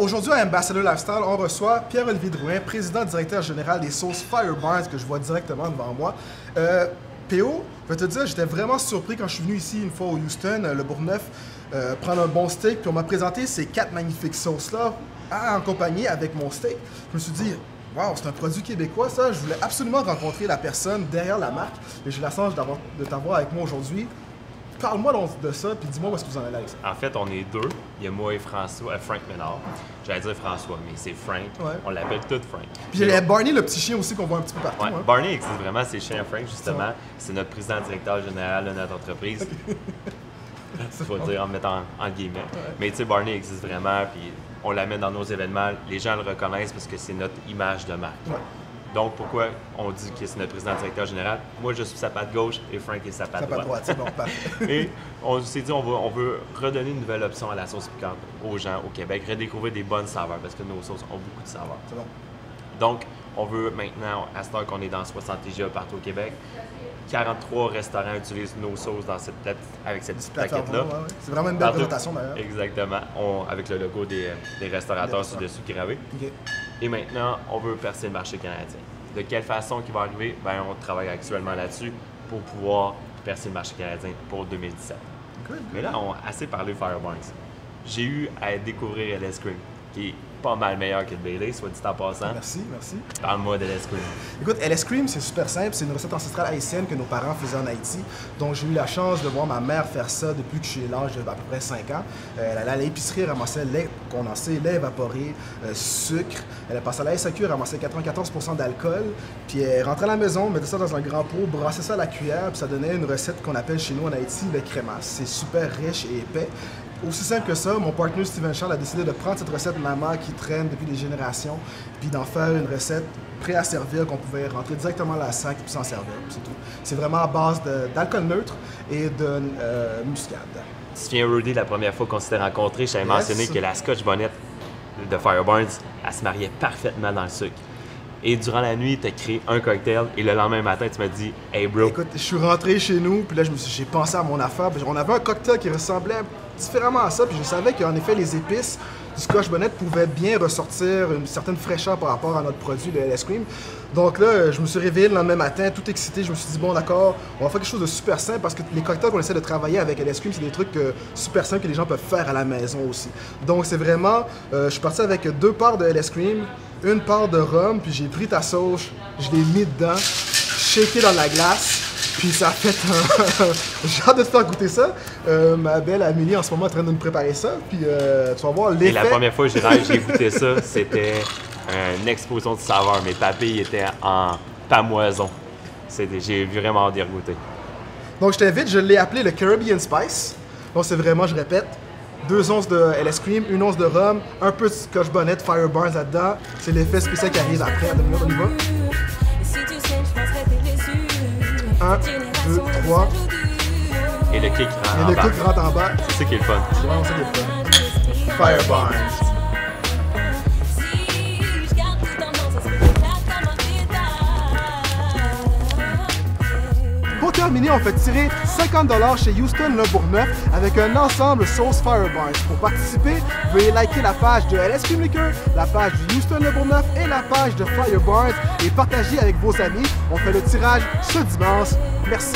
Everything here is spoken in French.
aujourd'hui à Ambassador Lifestyle, on reçoit Pierre-Olivier Drouin, président directeur général des sauces Fire Barns, que je vois directement devant moi. PO, je vais te dire, j'étais vraiment surpris quand je suis venu ici une fois au Houston, le Bourgneuf, prendre un bon steak, puis on m'a présenté ces 4 magnifiques sauces-là, en compagnie avec mon steak. Je me suis dit, wow, c'est un produit québécois, ça. Je voulais absolument rencontrer la personne derrière la marque, et j'ai la chance de t'avoir avec moi aujourd'hui. Parle-moi de ça, puis dis-moi où est-ce que vous en allez avec ça. En fait, on est deux. Il y a moi et François, Frank Ménard. J'allais dire François, mais c'est Frank. Ouais. On l'appelle tout Frank. Puis il y a Barney, le petit chien aussi qu'on voit un petit peu partout. Ouais. Hein. Barney existe vraiment, c'est chez Frank, justement. C'est notre président directeur général de notre entreprise. Il faut dire en mettant en guillemets. Ouais. Mais tu sais, Barney existe vraiment, puis on l'amène dans nos événements. Les gens le reconnaissent parce que c'est notre image de marque. Ouais. Donc, pourquoi on dit que c'est notre président directeur général? Moi, je suis sa patte gauche et Frank est sa patte droite. C'est bon, parfait. Et on s'est dit, on veut redonner une nouvelle option à la sauce piquante aux gens au Québec, redécouvrir des bonnes saveurs parce que nos sauces ont beaucoup de saveurs. C'est bon. Donc, on veut maintenant, à cette heure qu'on est dans 60 TGA partout au Québec, 43 restaurants utilisent nos sauces dans avec cette petite plaquette-là. Ouais. C'est vraiment une belle présentation d'ailleurs. Exactement, avec le logo des restaurateurs sur-dessus gravé. Okay. Et maintenant, on veut percer le marché canadien. De quelle façon qui va arriver? Bien, on travaille actuellement là-dessus pour pouvoir percer le marché canadien pour 2017. Good. Mais là, on a assez parlé de Fire Barns. J'ai eu à découvrir LS Cream, qui est pas mal meilleur que le Bailey, soit dit en passant. Merci. Parle-moi de LS Cream. Écoute, LS Cream, c'est super simple. C'est une recette ancestrale haïtienne que nos parents faisaient en Haïti. Donc, j'ai eu la chance de voir ma mère faire ça depuis que j'ai l'âge d'à peu près 5 ans. Elle allait à l'épicerie, elle ramassait lait condensé, lait évaporé, sucre. Elle est passée à la SAQ, elle ramassait 94% d'alcool. Puis elle rentrait à la maison, mettait ça dans un grand pot, brassait ça à la cuillère, puis ça donnait une recette qu'on appelle chez nous en Haïti le crémasse. C'est super riche et épais. Aussi simple que ça, mon partenaire Steven Charles a décidé de prendre cette recette maman qui traîne depuis des générations, puis d'en faire une recette prête à servir qu'on pouvait rentrer directement dans la sac et s'en servir, c'est tout. C'est vraiment à base d'alcool neutre et de muscade. Tu te souviens, Rudy, la première fois qu'on s'était rencontrés, je t'avais mentionné que la Scotch Bonnet de Fire Barns, elle se mariait parfaitement dans le sucre. Et durant la nuit, tu as créé un cocktail et le lendemain matin, tu m'as dit « Hey bro ». Écoute, je suis rentré chez nous, puis là, j'ai pensé à mon affaire. On avait un cocktail qui ressemblait différemment à ça, puis je savais qu'en effet, les épices du Scotch Bonnet pouvaient bien ressortir une certaine fraîcheur par rapport à notre produit, le LS Cream. Donc là, je me suis réveillé le lendemain matin, tout excité. Je me suis dit, bon, d'accord, on va faire quelque chose de super simple parce que les cocktails qu'on essaie de travailler avec LS Cream, c'est des trucs super simples que les gens peuvent faire à la maison aussi. Donc c'est vraiment, je suis parti avec 2 parts de LS Cream, 1 part de rhum, puis j'ai pris ta sauce, je l'ai mis dedans, shaké dans la glace. Puis ça a fait un... J'ai hâte de te faire goûter ça. Ma belle Amélie, en ce moment, est en train de me préparer ça. Puis tu vas voir l'effet. Et la première fois que j'ai goûté ça, c'était une explosion de saveurs. Mes papilles étaient en pamoison. J'ai vraiment hâte d'y regoûter. Donc je t'invite, je l'ai appelé le Caribbean Spice. Donc c'est vraiment, je répète, 2 onces de LS Cream, 1 once de rhum, un peu de Scotch Bonnet, Fire Barns là-dedans. C'est l'effet spécial qui arrive après. On y va. 1, 2, 3. Et le kick rentre en bas. Et le kick rentre en bas. C'est ça qui est le fun. C'est vraiment ça qui est le fun. Fire Barns. Pour terminer, on fait tirer 50$ chez Houston Le Bourgneuf avec un ensemble sauce Fire Barns. Pour participer, veuillez liker la page de LS Cream Liquor, la page du Houston Le Bourgneuf et la page de Fire Barns et partager avec vos amis. On fait le tirage ce dimanche. Merci.